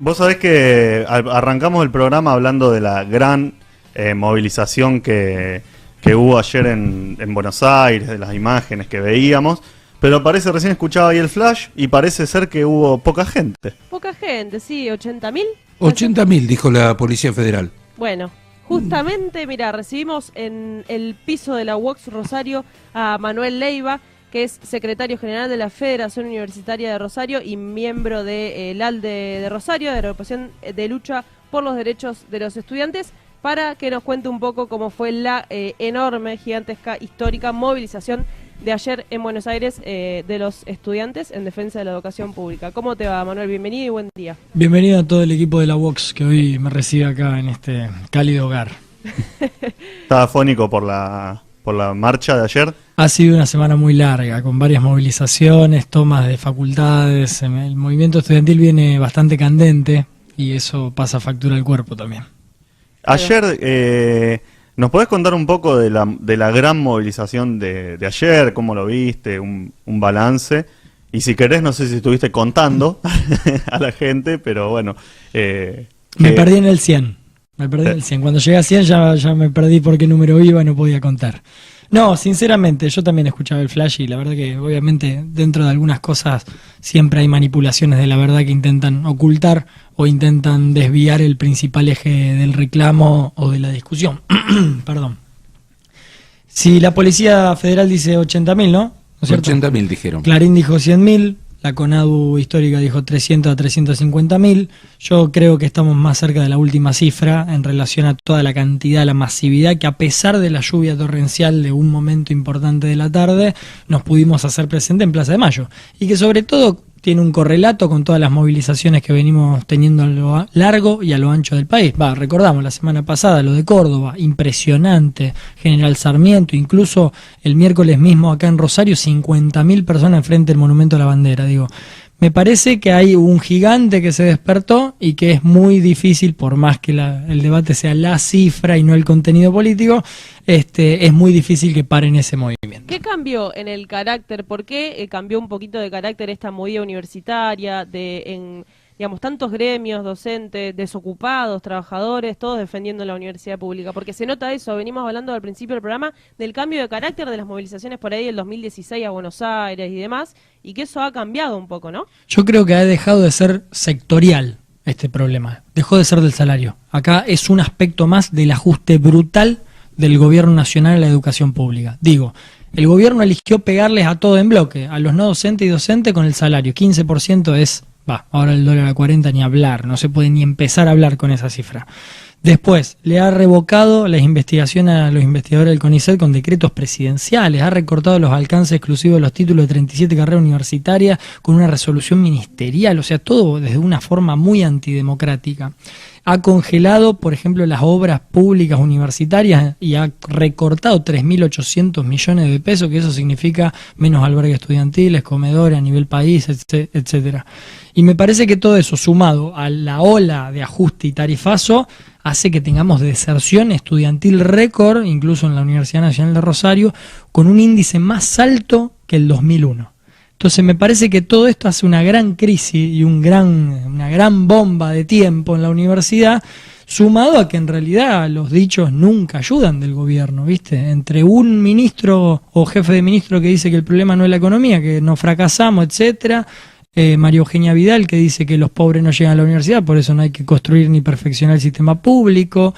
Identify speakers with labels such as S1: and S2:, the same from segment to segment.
S1: Vos sabés que arrancamos el programa hablando de la gran movilización que hubo ayer en Buenos Aires, de las imágenes que veíamos, pero parece, recién escuchaba ahí el flash y parece ser que hubo poca gente.
S2: Poca gente, sí, 80.000.
S3: 80.000, dijo la Policía Federal.
S2: Bueno, justamente, mira, recibimos en el piso de la UOX Rosario a Manuel Leiva, que es secretario general de la Federación Universitaria de Rosario y miembro del ALDE de Rosario, de la Agrupación de Lucha por los Derechos de los Estudiantes, para que nos cuente un poco cómo fue la enorme, gigantesca, histórica movilización de ayer en Buenos Aires de los estudiantes en defensa de la educación pública. ¿Cómo te va, Manuel? Bienvenido y buen día.
S4: Bienvenido a todo el equipo de la UOX que hoy me recibe acá en este cálido hogar.
S1: ¿Estaba afónico por la marcha de ayer?
S4: Ha sido una semana muy larga, con varias movilizaciones, tomas de facultades. El movimiento estudiantil viene bastante candente y eso pasa factura al cuerpo también.
S1: Ayer, ¿nos podés contar un poco de la gran movilización de ayer? ¿Cómo lo viste? Un balance. Y si querés, no sé si estuviste contando a la gente, pero bueno.
S4: Me perdí en el 100. Cuando llegué a 100 ya me perdí por qué número iba y no podía contar. No, sinceramente, yo también escuchaba el flash y la verdad que obviamente dentro de algunas cosas siempre hay manipulaciones de la verdad que intentan ocultar o intentan desviar el principal eje del reclamo o de la discusión. Perdón. Si la Policía Federal dice 80.000, ¿no? ¿No es cierto?
S3: 80.000 dijeron.
S4: Clarín dijo 100.000. La CONADU histórica dijo 300 a 350.000. Yo creo que estamos más cerca de la última cifra en relación a toda la cantidad, la masividad que a pesar de la lluvia torrencial de un momento importante de la tarde, nos pudimos hacer presente en Plaza de Mayo. Y que sobre todo tiene un correlato con todas las movilizaciones que venimos teniendo a lo largo y a lo ancho del país. Recordamos la semana pasada lo de Córdoba, impresionante, General Sarmiento, incluso el miércoles mismo acá en Rosario, 50.000 personas enfrente del Monumento a la Bandera. Digo, me parece que hay un gigante que se despertó y que es muy difícil, por más que el debate sea la cifra y no el contenido político, es muy difícil que paren ese movimiento.
S2: ¿Qué cambió en el carácter? ¿Por qué cambió un poquito de carácter esta movida universitaria digamos, tantos gremios, docentes, desocupados, trabajadores, todos defendiendo la universidad pública? Porque se nota eso, venimos hablando al principio del programa del cambio de carácter de las movilizaciones por ahí del 2016 a Buenos Aires y demás, y que eso ha cambiado un poco, ¿no?
S4: Yo creo que ha dejado de ser sectorial este problema, dejó de ser del salario. Acá es un aspecto más del ajuste brutal del gobierno nacional a la educación pública. Digo, el gobierno eligió pegarles a todo en bloque, a los no docentes y docentes con el salario. 15% es... ahora el dólar a 40 ni hablar, no se puede ni empezar a hablar con esa cifra. Después, le ha revocado las investigaciones a los investigadores del CONICET con decretos presidenciales, ha recortado los alcances exclusivos de los títulos de 37 carreras universitarias con una resolución ministerial, o sea, todo desde una forma muy antidemocrática. Ha congelado, por ejemplo, las obras públicas universitarias y ha recortado 3.800 millones de pesos, que eso significa menos albergues estudiantiles, comedores a nivel país, etcétera. Y me parece que todo eso, sumado a la ola de ajuste y tarifazo, hace que tengamos deserción estudiantil récord, incluso en la Universidad Nacional de Rosario, con un índice más alto que el 2001. Entonces me parece que todo esto hace una gran crisis y una gran bomba de tiempo en la universidad, sumado a que en realidad los dichos nunca ayudan del gobierno, ¿viste? Entre un ministro o jefe de ministro que dice que el problema no es la economía, que nos fracasamos, etcétera, María Eugenia Vidal que dice que los pobres no llegan a la universidad, por eso no hay que construir ni perfeccionar el sistema público.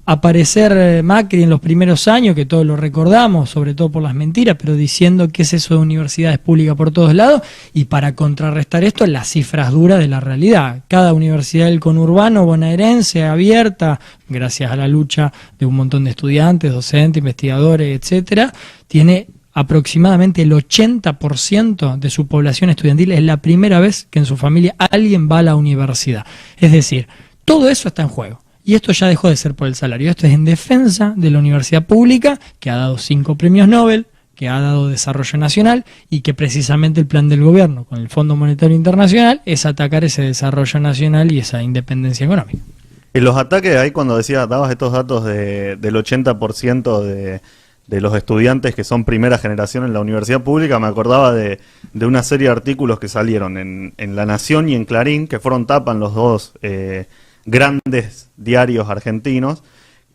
S4: Aparecer Macri en los primeros años, que todos lo recordamos, sobre todo por las mentiras, pero diciendo que es eso de universidades públicas por todos lados, y para contrarrestar esto, las cifras duras de la realidad. Cada universidad del conurbano bonaerense abierta, gracias a la lucha de un montón de estudiantes, docentes, investigadores, etcétera, tiene aproximadamente el 80% de su población estudiantil. Es la primera vez que en su familia alguien va a la universidad. Es decir, todo eso está en juego. Y esto ya dejó de ser por el salario. Esto es en defensa de la universidad pública, que ha dado 5 premios Nobel, que ha dado desarrollo nacional y que precisamente el plan del gobierno con el Fondo Monetario Internacional es atacar ese desarrollo nacional y esa independencia económica.
S1: En los ataques, ahí cuando dabas estos datos del 80% de los estudiantes que son primera generación en la universidad pública, me acordaba de una serie de artículos que salieron en La Nación y en Clarín, que fueron tapa en los dos grandes diarios argentinos,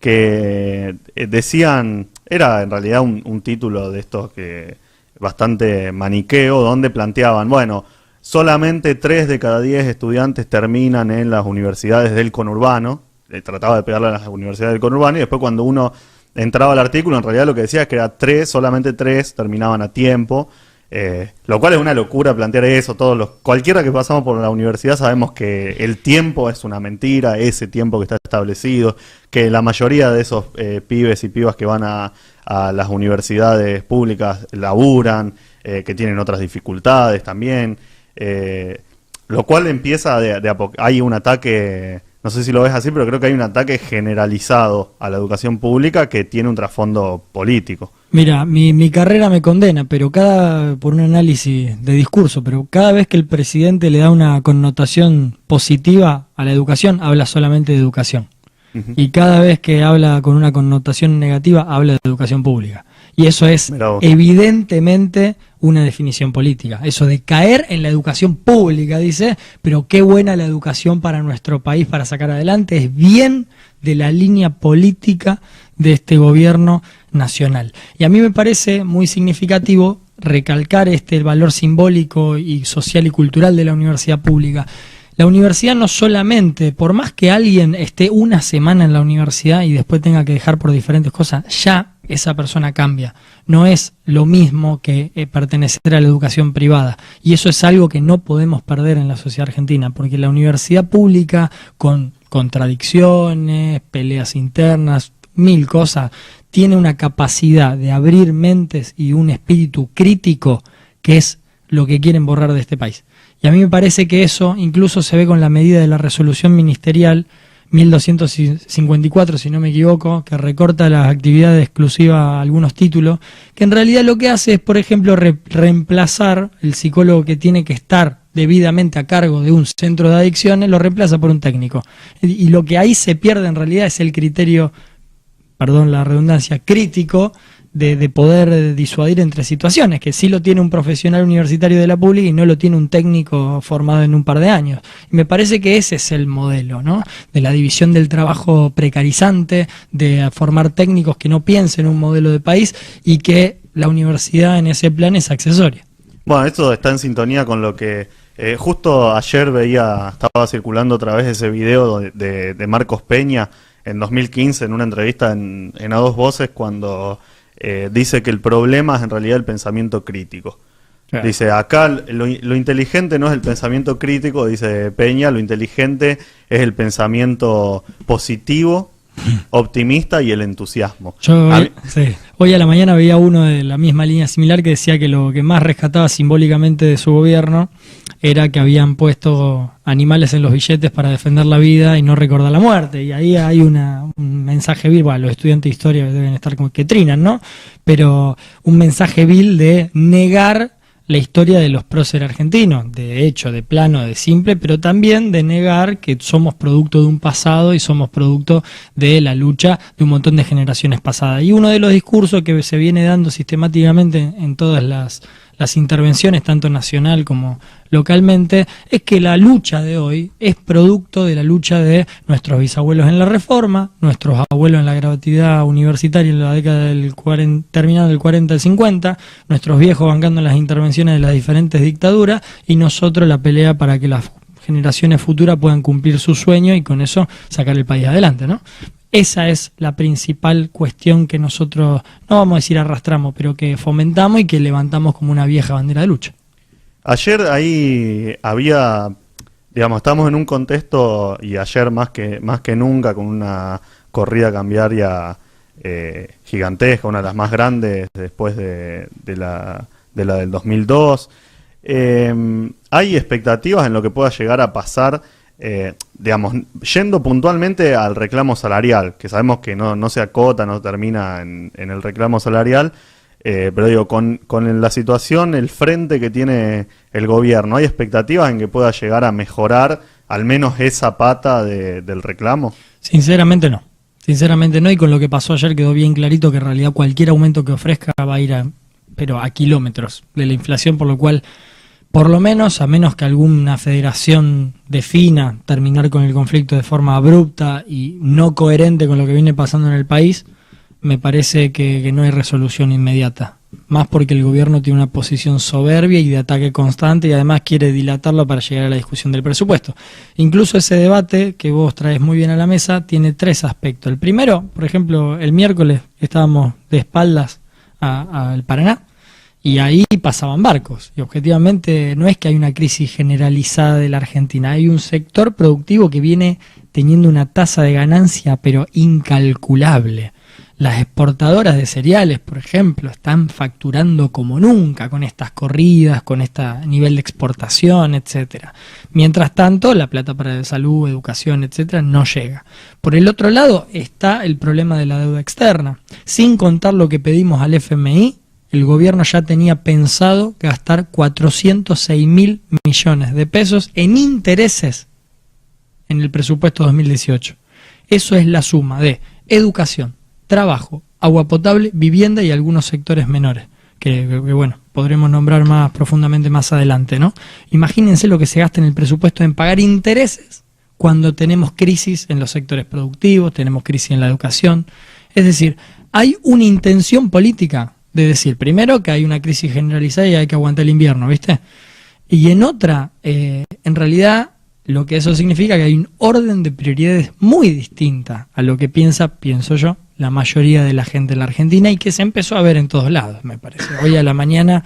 S1: que decían, era en realidad un título de estos que bastante maniqueo, donde planteaban, bueno, solamente 3 de cada 10 estudiantes terminan en las universidades del conurbano, trataba de pegarle a las universidades del conurbano, y después cuando uno entraba al artículo, en realidad lo que decía es que era solamente 3 terminaban a tiempo, lo cual es una locura plantear eso. Cualquiera que pasamos por la universidad sabemos que el tiempo es una mentira, ese tiempo que está establecido, que la mayoría de esos pibes y pibas que van a las universidades públicas laburan, que tienen otras dificultades también, lo cual empieza hay un ataque. No sé si lo ves así, pero creo que hay un ataque generalizado a la educación pública que tiene un trasfondo político.
S4: Mira, mi carrera me condena, pero por un análisis de discurso, pero cada vez que el presidente le da una connotación positiva a la educación, habla solamente de educación. Y cada vez que habla con una connotación negativa, habla de educación pública. Y eso es evidentemente una definición política. Eso de caer en la educación pública, dice, pero qué buena la educación para nuestro país para sacar adelante, es bien de la línea política de este gobierno nacional. Y a mí me parece muy significativo recalcar el valor simbólico y social y cultural de la universidad pública. La universidad no solamente, por más que alguien esté una semana en la universidad y después tenga que dejar por diferentes cosas, ya esa persona cambia. No es lo mismo que pertenecer a la educación privada. Y eso es algo que no podemos perder en la sociedad argentina, porque la universidad pública, con contradicciones, peleas internas, 1000 cosas, tiene una capacidad de abrir mentes y un espíritu crítico que es lo que quieren borrar de este país. Y a mí me parece que eso incluso se ve con la medida de la resolución ministerial 1254, si no me equivoco, que recorta las actividades exclusivas a algunos títulos, que en realidad lo que hace es, por ejemplo, reemplazar el psicólogo que tiene que estar debidamente a cargo de un centro de adicciones, lo reemplaza por un técnico. Y lo que ahí se pierde en realidad es el criterio, perdón la redundancia, crítico, de poder disuadir entre situaciones, que sí lo tiene un profesional universitario de la pública y no lo tiene un técnico formado en un par de años. Y me parece que ese es el modelo, ¿no? De la división del trabajo precarizante, de formar técnicos que no piensen en un modelo de país y que la universidad en ese plan es accesoria.
S1: Bueno, esto está en sintonía con lo que justo ayer estaba circulando otra vez ese video de Marcos Peña en 2015 en una entrevista en A Dos Voces, cuando dice que el problema es en realidad el pensamiento crítico. Claro. Dice, acá lo inteligente no es el pensamiento crítico, dice Peña, lo inteligente es el pensamiento positivo, optimista y el entusiasmo.
S4: Hoy a la mañana veía uno de la misma línea similar que decía que lo que más rescataba simbólicamente de su gobierno era que habían puesto animales en los billetes para defender la vida y no recordar la muerte. Y ahí hay un mensaje vil, bueno, los estudiantes de historia deben estar como que trinan, ¿no? Pero un mensaje vil de negar la historia de los próceres argentinos, de hecho, de plano, de simple, pero también de negar que somos producto de un pasado y somos producto de la lucha de un montón de generaciones pasadas. Y uno de los discursos que se viene dando sistemáticamente en todas las intervenciones, tanto nacional como localmente, es que la lucha de hoy es producto de la lucha de nuestros bisabuelos en la Reforma, nuestros abuelos en la gratuidad universitaria en la década terminando del 40 al 50, nuestros viejos bancando las intervenciones de las diferentes dictaduras y nosotros la pelea para que las generaciones futuras puedan cumplir su sueño y con eso sacar el país adelante, ¿no? Esa es la principal cuestión que nosotros, no vamos a decir arrastramos, pero que fomentamos y que levantamos como una vieja bandera de lucha. Ayer ahí
S1: estamos en un contexto, y ayer más que nunca, con una corrida cambiaria gigantesca, una de las más grandes después de la del 2002. Hay expectativas en lo que pueda llegar a pasar, yendo puntualmente al reclamo salarial, que sabemos que no se acota, no termina en el reclamo salarial, pero digo, con la situación, el frente que tiene el gobierno, ¿hay expectativas en que pueda llegar a mejorar al menos esa pata del reclamo?
S4: Sinceramente no. Sinceramente no, y con lo que pasó ayer quedó bien clarito que en realidad cualquier aumento que ofrezca va a ir pero a kilómetros de la inflación, por lo cual, por lo menos, a menos que alguna federación defina terminar con el conflicto de forma abrupta y no coherente con lo que viene pasando en el país, me parece que no hay resolución inmediata. Más porque el gobierno tiene una posición soberbia y de ataque constante y además quiere dilatarlo para llegar a la discusión del presupuesto. Incluso ese debate que vos traes muy bien a la mesa tiene 3 aspectos. El primero, por ejemplo, el miércoles estábamos de espaldas al Paraná y ahí pasaban barcos. Y objetivamente no es que hay una crisis generalizada de la Argentina, hay un sector productivo que viene teniendo una tasa de ganancia pero incalculable. Las exportadoras de cereales, por ejemplo, están facturando como nunca con estas corridas, con este nivel de exportación, etcétera. Mientras tanto, la plata para salud, educación, etcétera, no llega. Por el otro lado está el problema de la deuda externa. Sin contar lo que pedimos al FMI, el gobierno ya tenía pensado gastar 406.000 millones de pesos en intereses en el presupuesto 2018. Eso es la suma de educación, trabajo, agua potable, vivienda y algunos sectores menores, que bueno, podremos nombrar más profundamente más adelante, ¿no? Imagínense lo que se gasta en el presupuesto en pagar intereses cuando tenemos crisis en los sectores productivos, tenemos crisis en la educación. Es decir, hay una intención política de decir, primero, que hay una crisis generalizada y hay que aguantar el invierno, ¿viste? Y en otra, en realidad, lo que eso significa que hay un orden de prioridades muy distinta a lo que pienso yo, la mayoría de la gente en la Argentina y que se empezó a ver en todos lados, me parece. Hoy a la mañana,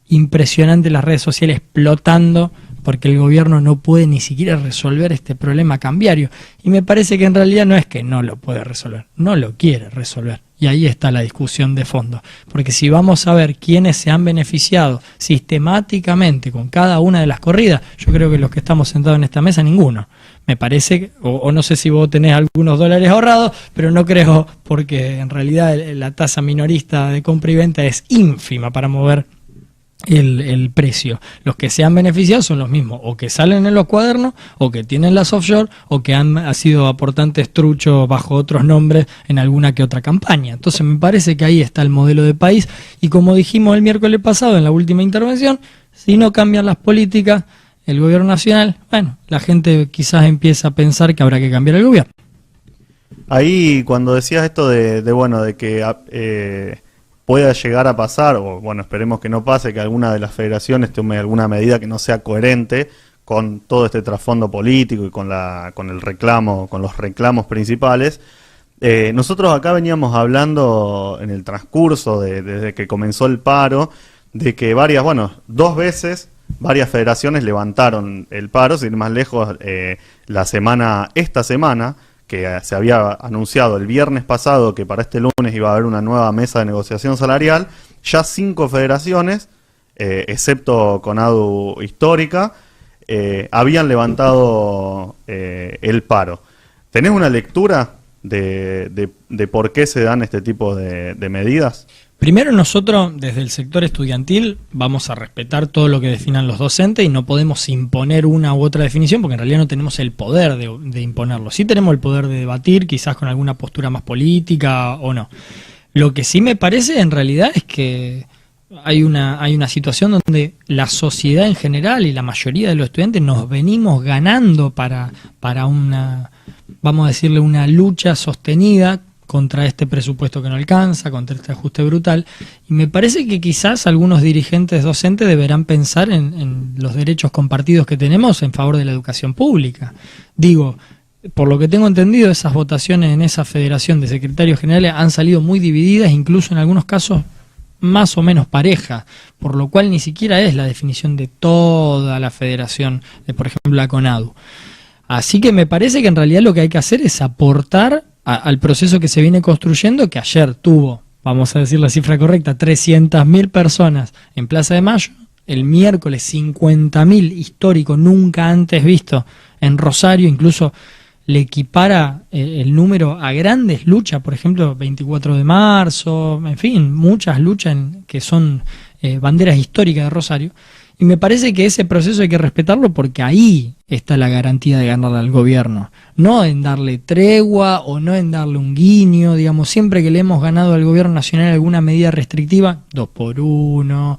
S4: impresionante las redes sociales explotando porque el gobierno no puede ni siquiera resolver este problema cambiario. Y me parece que en realidad no es que no lo puede resolver, no lo quiere resolver. Y ahí está la discusión de fondo. Porque si vamos a ver quiénes se han beneficiado sistemáticamente con cada una de las corridas, yo creo que los que estamos sentados en esta mesa, ninguno. Me parece, o no sé si vos tenés algunos dólares ahorrados, pero no creo, porque en realidad la tasa minorista de compra y venta es ínfima para mover el precio. Los que se han beneficiado son los mismos, o que salen en los cuadernos, o que tienen las offshore, o que han sido aportantes truchos bajo otros nombres en alguna que otra campaña. Entonces me parece que ahí está el modelo de país, y como dijimos el miércoles pasado en la última intervención, si no cambian las políticas, el gobierno nacional, bueno, la gente quizás empieza a pensar que habrá que cambiar el gobierno.
S1: Ahí cuando decías esto de que pueda llegar a pasar, o bueno, esperemos que no pase, que alguna de las federaciones tome alguna medida que no sea coherente con todo este trasfondo político y con el reclamo, con los reclamos principales. Nosotros acá veníamos hablando en el transcurso desde que comenzó el paro, de que dos veces varias federaciones levantaron el paro, sin ir más lejos, esta semana, que se había anunciado el viernes pasado que para este lunes iba a haber una nueva mesa de negociación salarial, ya 5 federaciones, excepto CONADU Histórica, habían levantado el paro. ¿Tenés una lectura de por qué se dan este tipo de medidas?
S4: Primero, nosotros desde el sector estudiantil vamos a respetar todo lo que definan los docentes y no podemos imponer una u otra definición porque en realidad no tenemos el poder de imponerlo. Sí tenemos el poder de debatir, quizás con alguna postura más política o no. Lo que sí me parece en realidad es que hay una situación donde la sociedad en general y la mayoría de los estudiantes nos venimos ganando para una, vamos a decirle, una lucha sostenida contra este presupuesto que no alcanza, contra este ajuste brutal, y me parece que quizás algunos dirigentes docentes deberán pensar en los derechos compartidos que tenemos en favor de la educación pública. Digo, por lo que tengo entendido, esas votaciones en esa federación de secretarios generales han salido muy divididas, incluso en algunos casos más o menos parejas, por lo cual ni siquiera es la definición de toda la federación, de, por ejemplo, la CONADU. Así que me parece que en realidad lo que hay que hacer es aportar al proceso que se viene construyendo, que ayer tuvo, vamos a decir la cifra correcta, 300.000 personas en Plaza de Mayo, el miércoles 50.000, histórico, nunca antes visto en Rosario, incluso le equipara el número a grandes luchas, por ejemplo, 24 de marzo, en fin, muchas luchas que son banderas históricas de Rosario. Y me parece que ese proceso hay que respetarlo porque ahí está la garantía de ganarle al gobierno. No en darle tregua o no en darle un guiño. Digamos, siempre que le hemos ganado al gobierno nacional alguna medida restrictiva, 2x1,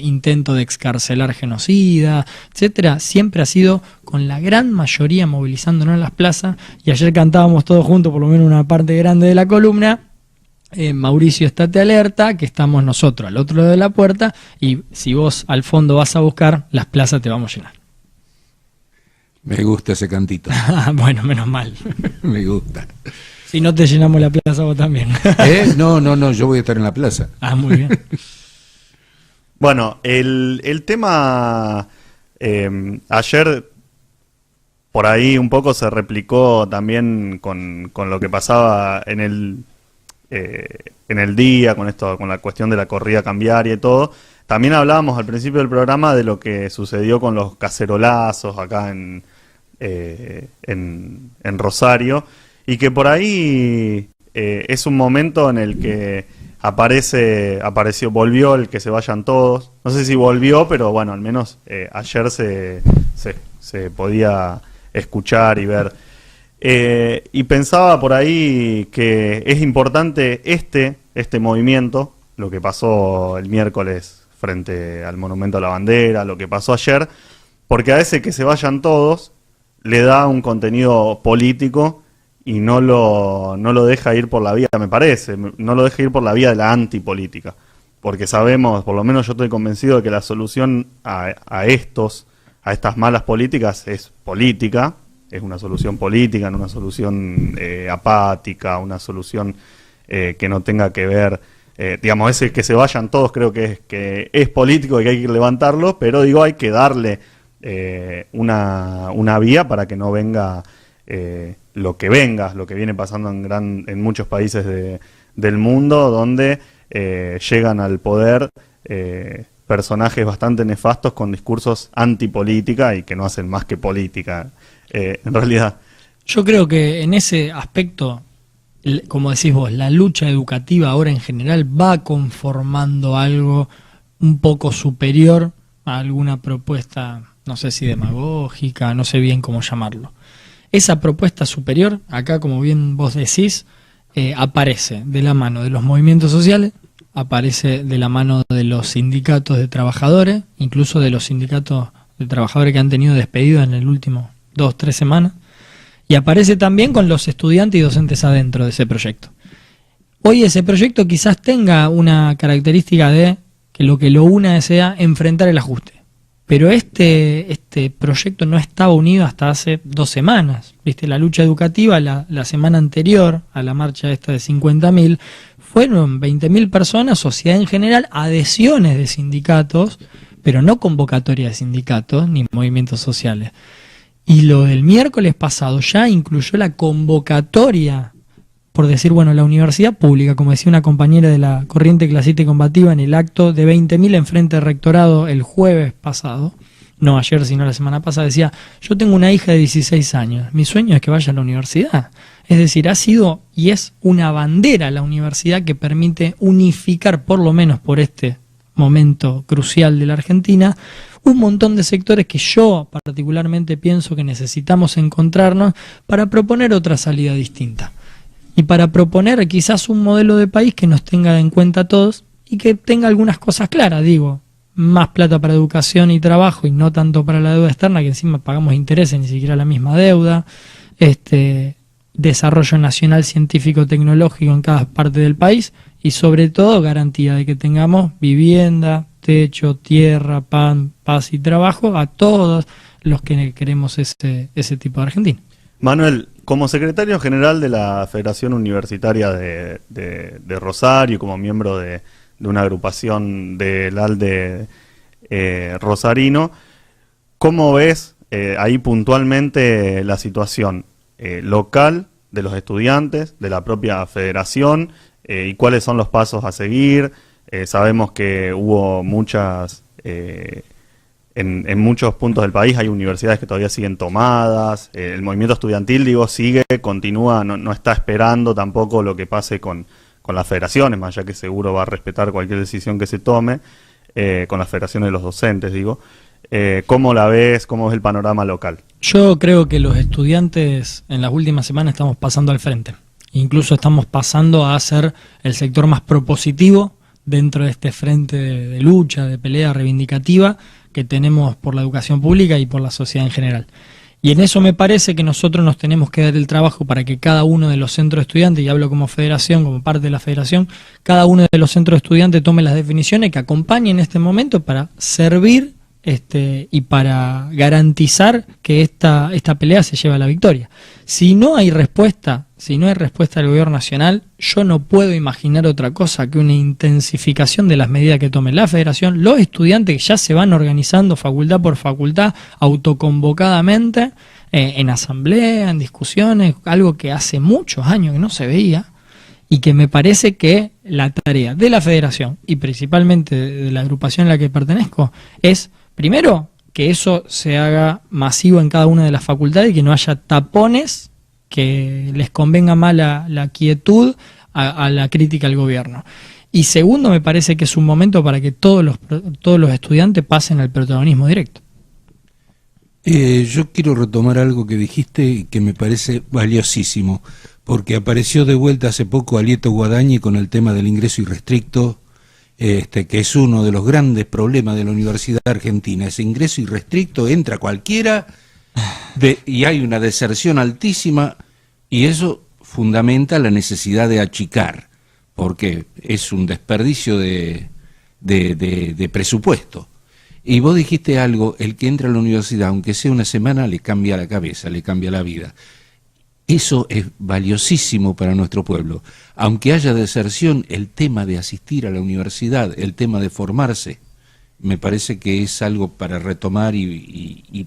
S4: intento de excarcelar genocida, etcétera, siempre ha sido con la gran mayoría movilizándonos en las plazas. Y ayer cantábamos todos juntos, por lo menos una parte grande de la columna. Mauricio, estate alerta, que estamos nosotros al otro lado de la puerta y si vos al fondo vas a buscar, las plazas te vamos a llenar.
S3: Me gusta ese cantito.
S4: Bueno, menos mal.
S3: Me gusta.
S4: Si no te llenamos la plaza vos también.
S3: No, yo voy a estar en la plaza.
S4: Muy bien.
S1: Bueno, el tema ayer por ahí un poco se replicó también con lo que pasaba en el día, con esto, con la cuestión de la corrida cambiaria y todo. También hablábamos al principio del programa de lo que sucedió con los cacerolazos acá en Rosario, y que por ahí es un momento en el que volvió el que se vayan todos. No sé si volvió, pero bueno, al menos ayer se podía escuchar y ver. Y pensaba por ahí que es importante este movimiento, lo que pasó el miércoles frente al Monumento a la Bandera, lo que pasó ayer, porque a ese que se vayan todos le da un contenido político y no lo deja ir por la vía, me parece, no lo deja ir por la vía de la antipolítica, porque sabemos, por lo menos yo estoy convencido de que la solución a estas malas políticas es política. Es una solución política, no una solución apática, una solución que no tenga que ver, digamos, ese que se vayan todos creo que es político y que hay que levantarlo, pero digo, hay que darle una vía para que no venga lo que viene pasando en muchos países del mundo, donde llegan al poder personajes bastante nefastos con discursos antipolítica y que no hacen más que política. En realidad.
S4: Yo creo que en ese aspecto, como decís vos, la lucha educativa ahora en general va conformando algo un poco superior a alguna propuesta, no sé si demagógica, no sé bien cómo llamarlo. Esa propuesta superior, acá como bien vos decís, aparece de la mano de los movimientos sociales, aparece de la mano de los sindicatos de trabajadores, incluso de los sindicatos de trabajadores que han tenido despedidos en el último 2-3 semanas, y aparece también con los estudiantes y docentes adentro de ese proyecto. Hoy ese proyecto quizás tenga una característica de que lo una sea enfrentar el ajuste, pero este proyecto no estaba unido hasta hace 2 semanas. ¿Viste? La lucha educativa la semana anterior a la marcha esta de 50.000 fueron 20.000 personas, sociedad en general, adhesiones de sindicatos, pero no convocatoria de sindicatos ni movimientos sociales. Y lo del miércoles pasado ya incluyó la convocatoria, por decir, bueno, la universidad pública, como decía una compañera de la corriente clasista y combativa en el acto de 20.000 en frente al rectorado el jueves pasado, no ayer sino la semana pasada, decía, yo tengo una hija de 16 años, mi sueño es que vaya a la universidad. Es decir, ha sido y es una bandera la universidad que permite unificar, por lo menos por este momento crucial de la Argentina, un montón de sectores que yo particularmente pienso que necesitamos encontrarnos para proponer otra salida distinta y para proponer quizás un modelo de país que nos tenga en cuenta a todos y que tenga algunas cosas claras, digo, más plata para educación y trabajo y no tanto para la deuda externa, que encima pagamos intereses, ni siquiera la misma deuda, desarrollo nacional científico-tecnológico en cada parte del país y sobre todo garantía de que tengamos vivienda, techo, tierra, pan, paz y trabajo a todos los que queremos ese tipo de Argentina.
S1: Manuel, como secretario general de la Federación Universitaria de Rosario, como miembro de una agrupación del ALDE rosarino, ¿cómo ves ahí puntualmente la situación local de los estudiantes, de la propia federación, y cuáles son los pasos a seguir? Sabemos que hubo muchas, en muchos puntos del país hay universidades que todavía siguen tomadas, el movimiento estudiantil, digo, continúa, no está esperando tampoco lo que pase con las federaciones, más allá que seguro va a respetar cualquier decisión que se tome. con la Federación de los Docentes, digo. ¿Cómo la ves? ¿Cómo es el panorama local?
S4: Yo creo que los estudiantes en las últimas semanas estamos pasando al frente. Incluso estamos pasando a ser el sector más propositivo dentro de este frente de lucha, de pelea reivindicativa que tenemos por la educación pública y por la sociedad en general. Y en eso me parece que nosotros nos tenemos que dar el trabajo para que cada uno de los centros de estudiantes, y hablo como federación, como parte de la federación, cada uno de los centros de estudiantes tome las definiciones que acompañen en este momento para servir y para garantizar que esta pelea se lleve a la victoria. Si no hay respuesta del gobierno nacional, yo no puedo imaginar otra cosa que una intensificación de las medidas que tome la federación, los estudiantes que ya se van organizando facultad por facultad, autoconvocadamente, en asamblea, en discusiones, algo que hace muchos años que no se veía, y que me parece que la tarea de la federación, y principalmente de la agrupación a la que pertenezco, es primero, que eso se haga masivo en cada una de las facultades y que no haya tapones que les convenga más la quietud a la crítica al gobierno. Y segundo, me parece que es un momento para que todos los estudiantes pasen al protagonismo directo.
S3: Yo quiero retomar algo que dijiste y que me parece valiosísimo, porque apareció de vuelta hace poco Alieto Guadañi con el tema del ingreso irrestricto, que es uno de los grandes problemas de la Universidad Argentina. Ese ingreso irrestricto, entra cualquiera y hay una deserción altísima, y eso fundamenta la necesidad de achicar, porque es un desperdicio de presupuesto. Y vos dijiste algo, el que entra a la universidad, aunque sea una semana, le cambia la cabeza, le cambia la vida. Eso es valiosísimo para nuestro pueblo. Aunque haya deserción, el tema de asistir a la universidad, el tema de formarse, me parece que es algo para retomar y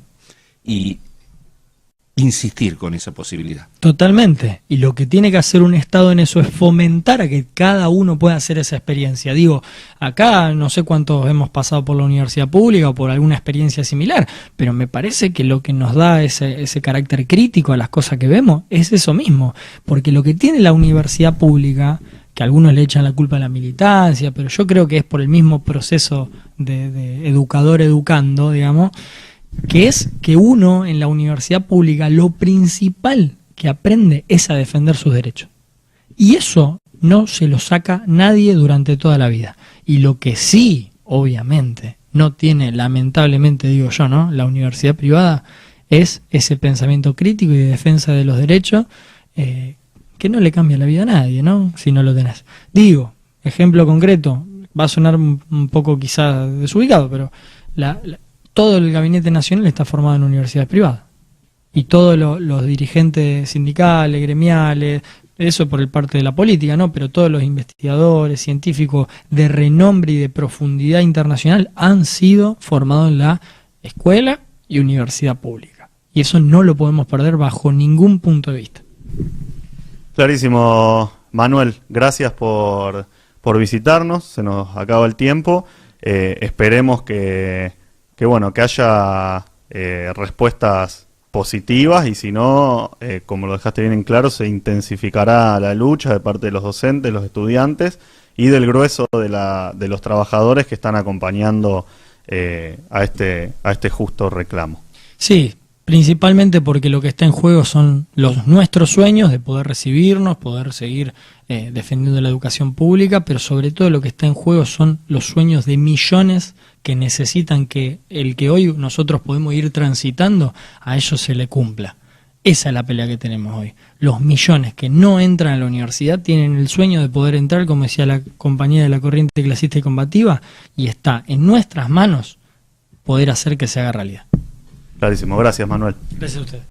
S3: insistir con esa posibilidad.
S4: Totalmente. Y lo que tiene que hacer un Estado en eso es fomentar a que cada uno pueda hacer esa experiencia. Digo, acá no sé cuántos hemos pasado por la universidad pública o por alguna experiencia similar, pero me parece que lo que nos da ese carácter crítico a las cosas que vemos es eso mismo. Porque lo que tiene la universidad pública, que algunos le echan la culpa a la militancia, pero yo creo que es por el mismo proceso de educador educando, digamos, que es que uno en la universidad pública lo principal que aprende es a defender sus derechos. Y eso no se lo saca nadie durante toda la vida. Y lo que sí, obviamente, no tiene, lamentablemente digo yo, ¿no?, la universidad privada, es ese pensamiento crítico y de defensa de los derechos, que no le cambia la vida a nadie, ¿no?, si no lo tenés. Digo, ejemplo concreto, va a sonar un poco quizás desubicado, pero todo el gabinete nacional está formado en universidades privadas. Y todos los dirigentes sindicales, gremiales, eso por el parte de la política, ¿no?, pero todos los investigadores, científicos de renombre y de profundidad internacional han sido formados en la escuela y universidad pública. Y eso no lo podemos perder bajo ningún punto de vista.
S1: Clarísimo, Manuel. Gracias por visitarnos. Se nos acaba el tiempo. Esperemos que haya respuestas positivas, y si no, como lo dejaste bien en claro, se intensificará la lucha de parte de los docentes, los estudiantes y del grueso de los trabajadores que están acompañando a este justo reclamo.
S4: Sí, principalmente porque lo que está en juego son nuestros sueños de poder recibirnos, poder seguir defendiendo la educación pública, pero sobre todo lo que está en juego son los sueños de millones que necesitan que el que hoy nosotros podemos ir transitando, a ellos se le cumpla. Esa es la pelea que tenemos hoy. Los millones que no entran a la universidad tienen el sueño de poder entrar, como decía la compañía de la corriente clasista y combativa, y está en nuestras manos poder hacer que se haga realidad.
S1: Clarísimo. Gracias, Manuel.
S4: Gracias a ustedes.